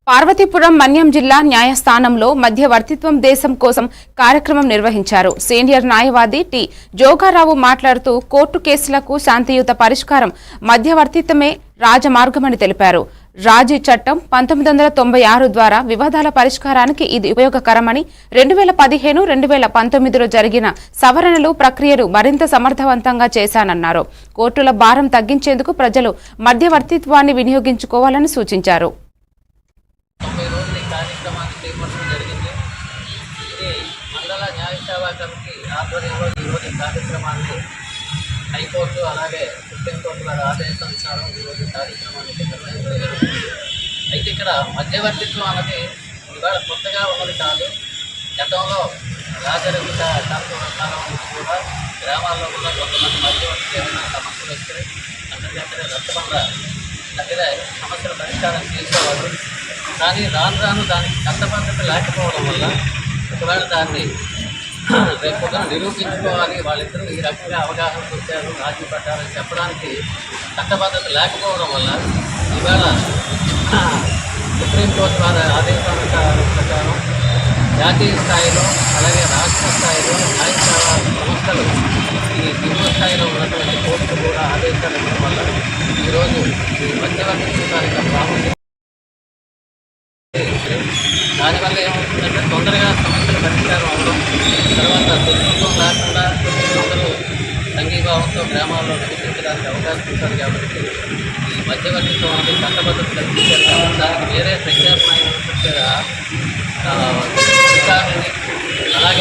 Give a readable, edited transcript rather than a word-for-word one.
పార్వతీపురం మన్యం జిల్లా న్యాయస్థానంలో మధ్యవర్తిత్వం దేశం కోసం కార్యక్రమం నిర్వహించారు. సీనియర్ న్యాయవాది టి జోగారావు మాట్లాడుతూ కోర్టు కేసులకు శాంతియుత పరిష్కారం మధ్యవర్తిత్వమే రాజమార్గమని తెలిపారు. రాజీ చట్టం 1996 ద్వారా వివాదాల పరిష్కారానికి ఇది ఉపయోగకరమని 2015-2019లో జరిగిన సవరణలు ప్రక్రియలు మరింత సమర్థవంతంగా చేశానన్నారు. కోర్టుల భారం తగ్గించేందుకు ప్రజలు మధ్యవర్తిత్వాన్ని వినియోగించుకోవాలని సూచించారు. కార్యక్రమాన్ని చేపట్టడం జరిగింది. ఇది మండల న్యాయ సేవా కమిటీ ఆధ్వర్యంలో ఈరోజు కార్యక్రమాన్ని హైకోర్టు అలాగే సుప్రీంకోర్టు వారి ఆదేశానుసారం ఈరోజు కార్యక్రమాన్ని నిర్వహించడం జరిగింది. అయితే ఇక్కడ మధ్యవర్తిత్వం అన్నది ఇవాళ కొత్తగా ఉన్నది కాదు. గతంలో రాజరిక కాలం నుంచి కూడా గ్రామాల్లో కూడా కొంతమంది మధ్యవర్తి ఏమైనా సమస్యలు వస్తే అంతర్గత రచ్చబండ దగ్గర సమస్యల పరిష్కారం చేసేవాళ్ళు. కానీ రాను రాను దానికి చట్టబద్ధత లేకపోవడం వల్ల ఒకవేళ దాన్ని రేపు నిరూపించుకోవాలి, వాళ్ళిద్దరూ ఈ రకంగా అవగాహన వచ్చారు, రాజీ పడ్డారని చెప్పడానికి చట్టబద్ధత లేకపోవడం వల్ల ఇవాళ సుప్రీంకోర్టు వారి ఆదేశాల ప్రకారం జాతీయ స్థాయిలో అలాగే రాష్ట్ర స్థాయిలో న్యాయ సేవా సంస్థలు ఈ దిగువ స్థాయిలో ఉన్నటువంటి కోర్టులు కూడా ఆదేశాలు ఇవ్వడం వల్ల ఈరోజు ఈ మధ్యవర్తిత్వానికి ప్రాముఖ్యత. దానివల్ల ఏమవుతుందంటే తొందరగా సమస్యలు పరిష్కారం అవడం, తర్వాత దుర్భోగం లేకుండా అందరూ సంఘీభావంతో గ్రామాల్లో నివసించడానికి అవకాశం ఉంటుంది. కాబట్టి ఈ మధ్యవర్తిత్వం అనేది చట్టబద్ధత కల్పించారు కాబట్టి దానికి వేరే ప్రత్యామ్నాయమైనటువంటి అధికారులని అలాగే